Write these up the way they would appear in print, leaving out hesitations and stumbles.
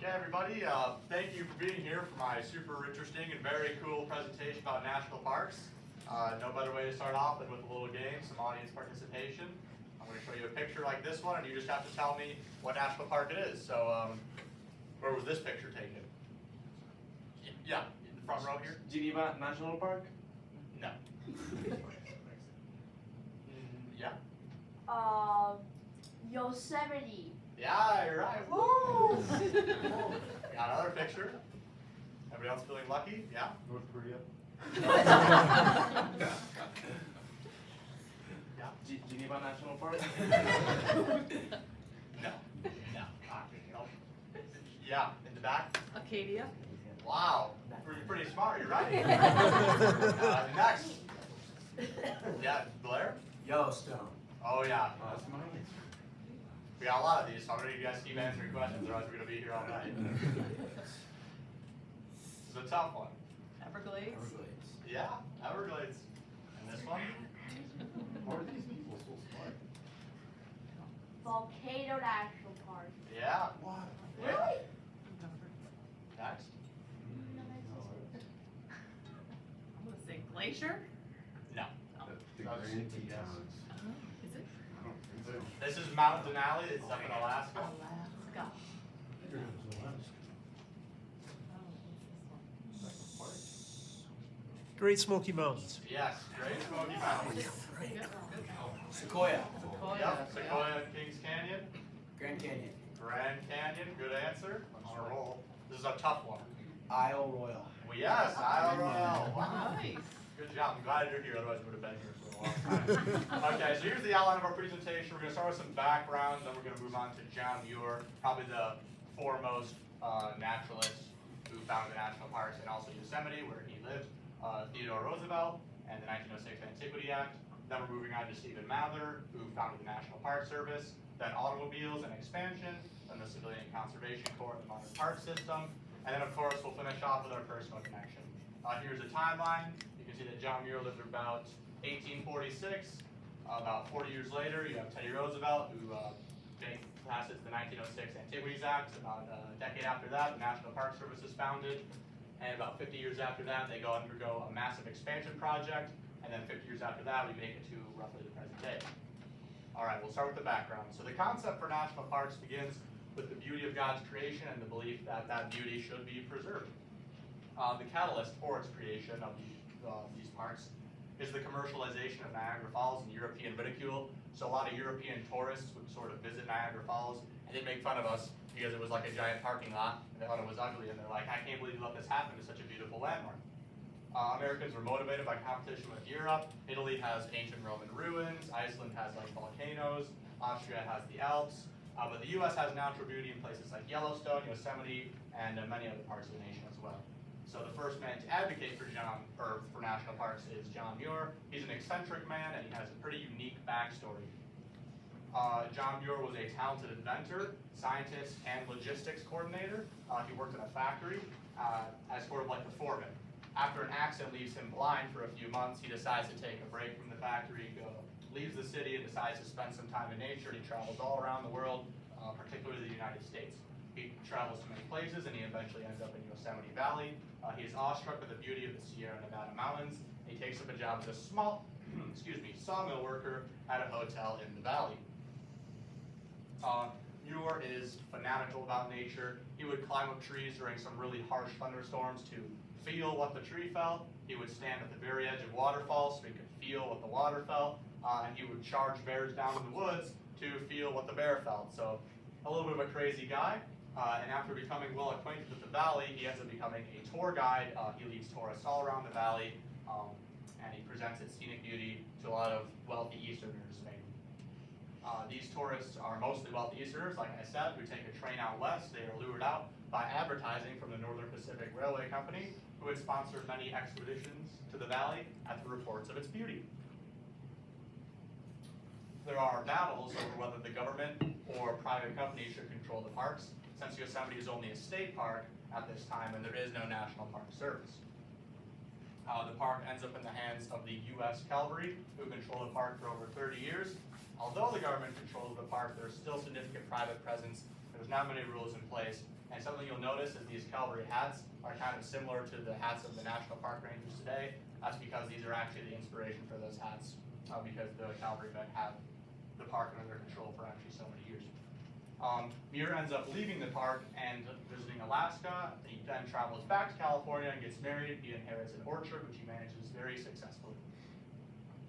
Okay, everybody, thank you for being here for my super interesting and very cool presentation about national parks. No better way to start off than with a little game, some audience participation. I'm going to show you a picture like this one, and you just have to tell me what national park it is. So, where was this picture taken? Yeah, in the front row here? Geneva National Park? No. Yeah? Yosemite. Yeah, you're right. Woo! Got another picture. Everybody else feeling lucky? Yeah? North Korea. Yeah? Geneva National Park? No. No. Nope. Yeah, in the back. Acadia. Wow, pretty smart. You're right. Next. Yeah, Blair. Yellowstone. Oh yeah. That's mine. We got a lot of these, so I'm gonna need you guys to keep answering questions, otherwise we're gonna be here all night. This is a tough one. Everglades. Everglades. Yeah, Everglades. And this one? Why are these people so smart? Volcano National Park. Yeah. What? Really? Next. I'm gonna say Glacier. No. The Grand Tetons. Is it? I don't think so. This is Mount Denali. It's up in Alaska. Alaska. Great Smoky Mountains. Yes, Great Smoky Mountains. Sequoia. Yep, Sequoia and Kings Canyon. Grand Canyon. Grand Canyon, good answer. On a roll. This is a tough one. Isle Royale. Well, yes, Isle Royale. Wow. Nice. Good job. I'm glad you're here, otherwise we would have been here for a long time. Okay, so here's the outline of our presentation. We're going to start with some background, then we're going to move on to John Muir, probably the foremost naturalist who founded the national parks and also Yosemite, where he lived, Theodore Roosevelt, and the 1906 Antiquity Act. Then we're moving on to Stephen Mather, who founded the National Park Service, then automobiles and expansion, then the Civilian Conservation Corps and the modern park system, and then of course we'll finish off with our personal connection. Here's a timeline. You can see that John Muir lived about 1846. About 40 years later, you have Teddy Roosevelt, who passes the 1906 Antiquities Act. About a decade after that, the National Park Service is founded. And about 50 years after that, they undergo a massive expansion project. And then 50 years after that, we make it to roughly the present day. All right, we'll start with the background. So the concept for national parks begins with the beauty of God's creation and the belief that that beauty should be preserved. The catalyst for its creation of these parks is the commercialization of Niagara Falls and European ridicule. So a lot of European tourists would sort of visit Niagara Falls and they'd make fun of us because it was like a giant parking lot and they thought it was ugly and they're like, I can't believe you let this happen to such a beautiful landmark. Americans were motivated by competition with Europe. Italy has ancient Roman ruins. Iceland has like volcanoes. Austria has the Alps. But the U.S. has natural beauty in places like Yellowstone, Yosemite, and many other parts of the nation as well. So the first man to advocate for national parks is John Muir. He's an eccentric man and he has a pretty unique backstory. John Muir was a talented inventor, scientist, and logistics coordinator. He worked in a factory as sort of like the foreman. After an accident leaves him blind for a few months, he decides to take a break from the factory, leaves the city, and decides to spend some time in nature. He travels all around the world, particularly the United States. He travels to many places, and he eventually ends up in Yosemite Valley. He is awestruck with the beauty of the Sierra Nevada mountains. He takes up a job as a sawmill worker at a hotel in the valley. Muir is fanatical about nature. He would climb up trees during some really harsh thunderstorms to feel what the tree felt. He would stand at the very edge of waterfalls so he could feel what the water felt. And he would charge bears down in the woods to feel what the bear felt. So a little bit of a crazy guy. And after becoming well acquainted with the valley, he ends up becoming a tour guide. He leads tourists all around the valley, and he presents its scenic beauty to a lot of wealthy Easterners, maybe. These tourists are mostly wealthy Easterners, like I said, who take a train out west. They are lured out by advertising from the Northern Pacific Railway Company, who had sponsored many expeditions to the valley at the reports of its beauty. There are battles over whether the government or private companies should control the parks, since Yosemite is only a state park at this time and there is no National Park Service. The park ends up in the hands of the U.S. Cavalry, who control the park for over 30 years. Although the government controls the park, there's still significant private presence There's not many rules in place, and something you'll notice is these cavalry hats are kind of similar to the hats of the National Park Rangers today. That's because these are actually the inspiration for those hats, because the cavalrymen have the park under their control for actually so many years. Muir ends up leaving the park and visiting Alaska. He then travels back to California and gets married. He inherits an orchard, which he manages very successfully.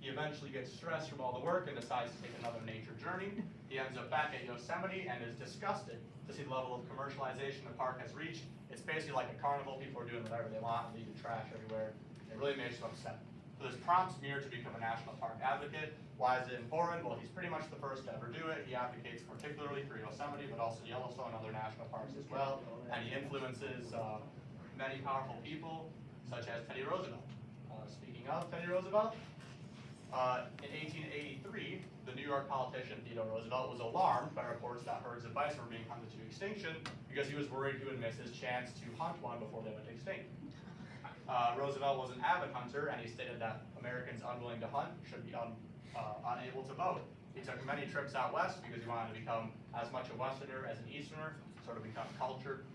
He eventually gets stressed from all the work and decides to take another nature journey. He ends up back at Yosemite and is disgusted to see the level of commercialization the park has reached. It's basically like a carnival. People are doing whatever they want and leaving trash everywhere. It really makes him upset. So this prompts Muir to become a national park advocate. Why is it important? Well, he's pretty much the first to ever do it. He advocates particularly for Yosemite, but also Yellowstone and other national parks as well. And he influences many powerful people, such as Teddy Roosevelt. Speaking of Teddy Roosevelt, in 1883, the New York politician Theodore Roosevelt was alarmed by reports that herds of bison were being hunted to extinction because he was worried he would miss his chance to hunt one before they went extinct. Roosevelt was an avid hunter, and he stated that Americans unwilling to hunt should be unable to vote. He took many trips out west because he wanted to become as much a Westerner as an Easterner, sort of become cultured.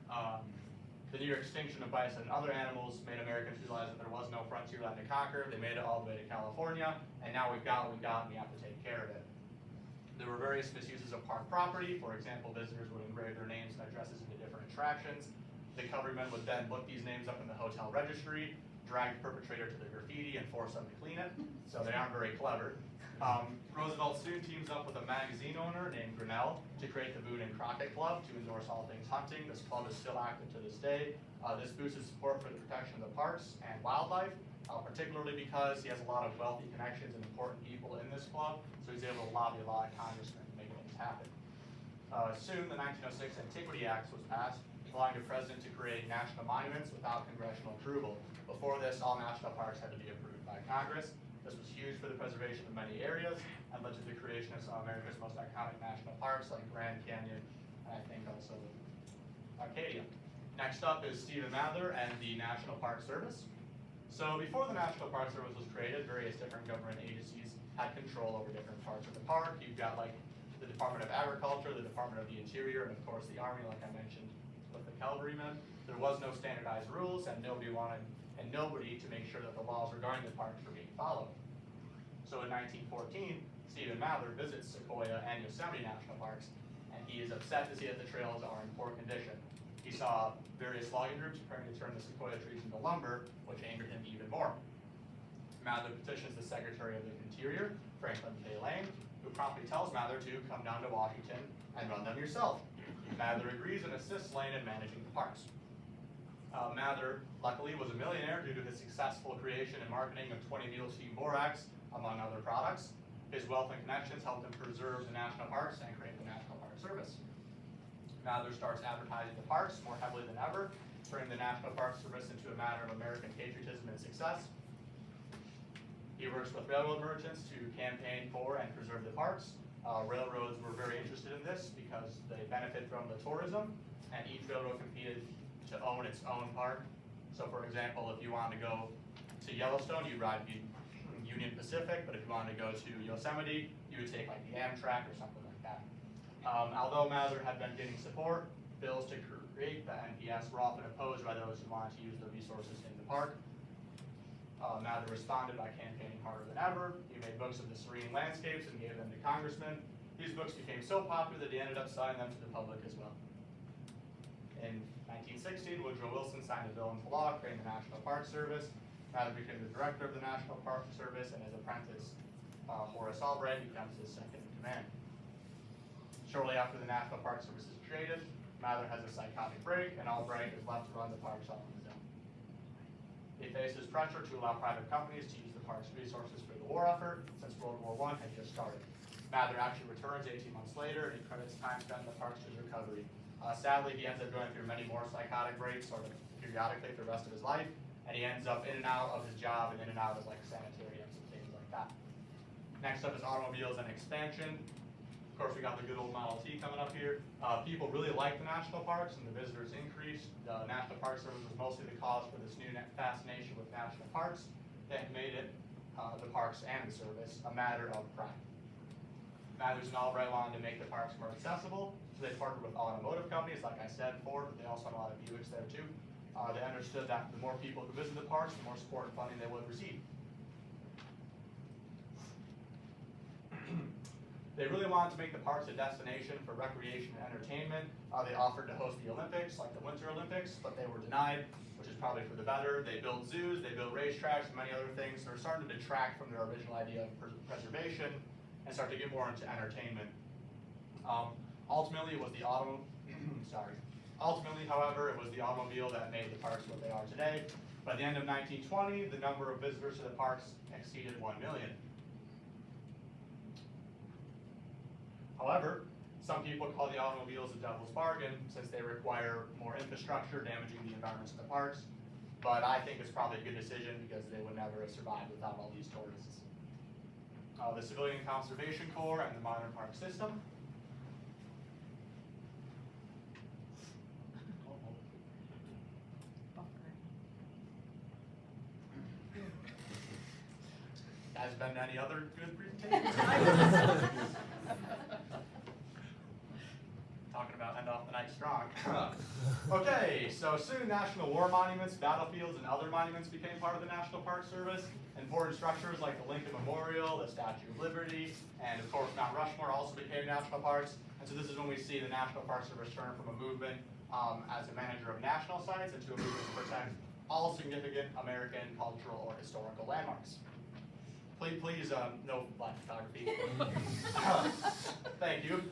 The near extinction of bison and other animals made Americans realize that there was no frontier land to conquer. They made it all the way to California, and now we've got what we've got, and we have to take care of it. There were various misuses of park property. For example, visitors would engrave their names and addresses into different attractions. The cavalrymen would then look these names up in the hotel registry, drag the perpetrator to the graffiti, and force them to clean it. So they aren't very clever. Roosevelt soon teams up with a magazine owner named Grinnell to create the Boone and Crockett Club to endorse all things hunting. This club is still active to this day. This boosted support for the protection of the parks and wildlife, particularly because he has a lot of wealthy connections and important people in this club, so he's able to lobby a lot of congressmen to make things happen. Soon, the 1906 Antiquity Act was passed, allowing the president to create national monuments without congressional approval. Before this, all national parks had to be approved by Congress. This was huge for the preservation of many areas and led to the creation of some of America's most iconic national parks like Grand Canyon, and I think also Arcadia. Next up is Stephen Mather and the National Park Service. So before the National Park Service was created, various different government agencies had control over different parts of the park. You've got like the Department of Agriculture, the Department of the Interior, and of course the Army, like I mentioned with the cavalrymen. There was no standardized rules, and nobody to make sure that the laws regarding the parks were being followed. So in 1914, Stephen Mather visits Sequoia and Yosemite National Parks, and he is upset to see that the trails are in poor condition. He saw various logging groups preparing to turn the sequoia trees into lumber, which angered him even more. Mather petitions the Secretary of the Interior, Franklin K. Lane, who promptly tells Mather to come down to Washington and run them yourself. Mather agrees and assists Lane in managing the parks. Mather, luckily, was a millionaire due to his successful creation and marketing of 20 Mule Steam Borax, among other products. His wealth and connections helped him preserve the national parks and create the National Park Service. Mather starts advertising the parks more heavily than ever, turning the National Park Service into a matter of American patriotism and success. He works with railroad merchants to campaign for and preserve the parks. Railroads were very interested in this because they benefit from the tourism, and each railroad competed to own its own park. So for example, if you wanted to go to Yellowstone, you'd ride Union Pacific, but if you wanted to go to Yosemite, you would take like the Amtrak or something like that. Although Mather had been getting support, bills to create the NPS were often opposed by those who wanted to use the resources in the park. Mather responded by campaigning harder than ever. He made books of the serene landscapes and gave them to congressmen. These books became so popular that he ended up selling them to the public as well. In 1916, Woodrow Wilson signed a bill into law creating the National Park Service. Mather became the director of the National Park Service, and his apprentice, Horace Albright, becomes his second in command. Shortly after the National Park Service is created, Mather has a psychotic break, and Albright is left to run the parks all on his own. He faces pressure to allow private companies to use the park's resources for the war effort, since World War I had just started. Mather actually returns 18 months later, and he credits time spent in the parks to his recovery. Sadly, he ends up going through many more psychotic breaks, sort of periodically for the rest of his life, and he ends up in and out of his job and in and out of like sanitariums and things like that. Next up is automobiles and expansion. Of course, we got the good old Model T coming up here. People really like the national parks, and the visitors increased. The National Park Service was mostly the cause for this new fascination with national parks that made it, the parks and the service, a matter of pride. Matthews and Albright wanted to make the parks more accessible, so they partnered with automotive companies, like I said, Ford, but they also had a lot of Buicks there too. They understood that the more people who visit the parks, the more support and funding they would receive. They really wanted to make the parks a destination for recreation and entertainment. They offered to host the Olympics, like the Winter Olympics, but they were denied, which is probably for the better. They built zoos, they built racetracks, and many other things. So they're starting to detract from their original idea of preservation and start to get more into entertainment. Ultimately, it was the Ultimately, however, it was the automobile that made the parks what they are today. By the end of 1920, the number of visitors to the parks exceeded 1 million. However, some people call the automobiles a devil's bargain since they require more infrastructure, damaging the environments of the parks. But I think it's probably a good decision because they would never have survived without all these tourists. The Civilian Conservation Corps and the modern park system. Has been any other good presentations? Talking about end off the night strong. Okay, so soon national war monuments, battlefields, and other monuments became part of the National Park Service. Important structures like the Lincoln Memorial, the Statue of Liberty, and of course Mount Rushmore also became national parks. And so this is when we see the National Park Service turn from a movement as a manager of national sites into a movement to protect all significant American cultural or historical landmarks. Please, no black photography. Thank you.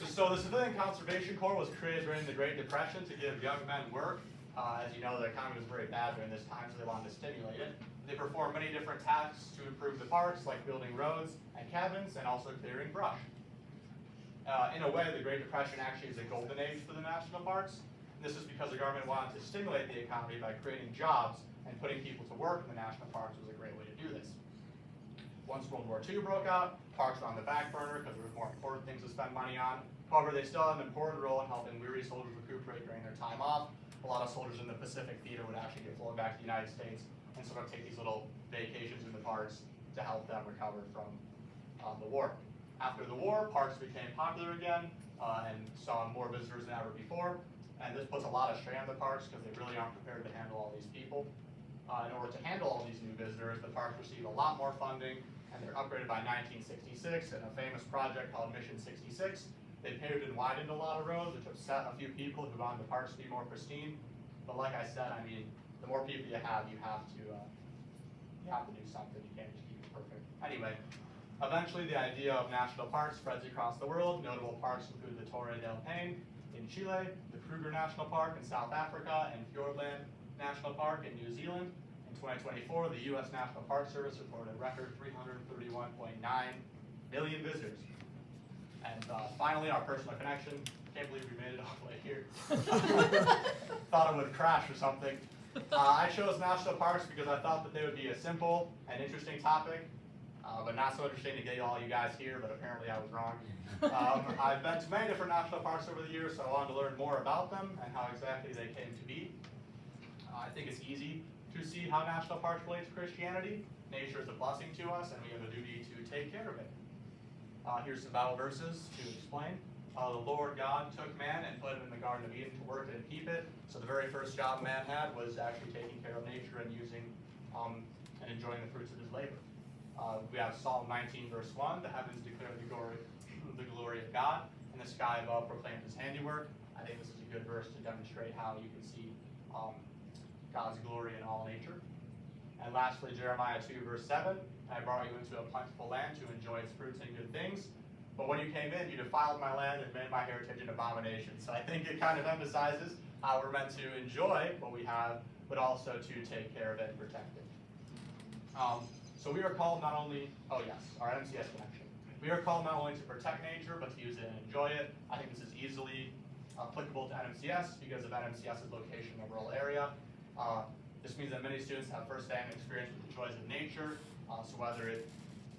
So the Civilian Conservation Corps was created during the Great Depression to give young men work. As you know, the economy was very bad during this time, so they wanted to stimulate it. They performed many different tasks to improve the parks, like building roads and cabins, and also clearing brush. In a way, the Great Depression actually is a golden age for the national parks. This is because the government wanted to stimulate the economy by creating jobs, and putting people to work in the national parks was a great way to do this. Once World War II broke out, parks were on the back burner because there was more important things to spend money on. However, they still had an important role in helping weary soldiers recuperate during their time off. A lot of soldiers in the Pacific Theater would actually get flown back to the United States and sort of take these little vacations in the parks to help them recover from the war. After the war, parks became popular again and saw more visitors than ever before. And this puts a lot of strain on the parks because they really aren't prepared to handle all these people. In order to handle all these new visitors, the parks received a lot more funding, and they're upgraded by 1966 in a famous project called Mission 66. They paved and widened a lot of roads, which upset a few people who wanted the parks to be more pristine. But like I said, I mean, the more people you have to do something. You can't just keep it perfect. Anyway, eventually the idea of national parks spreads across the world. Notable parks include the Torre del Paine in Chile, the Kruger National Park in South Africa, and Fiordland National Park in New Zealand. In 2024, the U.S. National Park Service reported a record 331.9 million visitors. And finally, our personal connection. Can't believe we made it all the way here. Thought it would crash or something. I chose national parks because I thought that they would be a simple and interesting topic, but not so interesting to get all you guys here, but apparently I was wrong. I've been to many different national parks over the years, so I wanted to learn more about them and how exactly they came to be. I think it's easy to see how national parks relate to Christianity. Nature is a blessing to us, and we have a duty to take care of it. Here's some Bible verses to explain. The Lord God took man and put him in the Garden of Eden to work it and keep it. So the very first job man had was actually taking care of nature and using and enjoying the fruits of his labor. We have Psalm 19, verse 1. The heavens declare the glory of God, and the sky above proclaims his handiwork. I think this is a good verse to demonstrate how you can see God's glory in all nature. And lastly, Jeremiah 2, verse 7. I brought you into a plentiful land to enjoy its fruits and good things. But when you came in, you defiled my land and made my heritage an abomination. So I think it kind of emphasizes how we're meant to enjoy what we have, but also to take care of it and protect it. So we are called not only, our MCS connection. We are called not only to protect nature, but to use it and enjoy it. I think this is easily applicable to NMCS because of NMCS's location in a rural area. This means that many students have first-hand experience with the joys of nature. So whether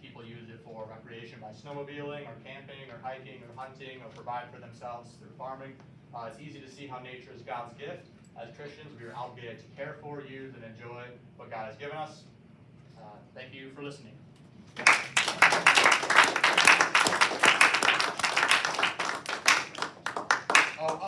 people use it for recreation by snowmobiling or camping or hiking or hunting or provide for themselves through farming, it's easy to see how nature is God's gift. As Christians, we are obligated to care for, use, and enjoy what God has given us. Thank you for listening. Thank you.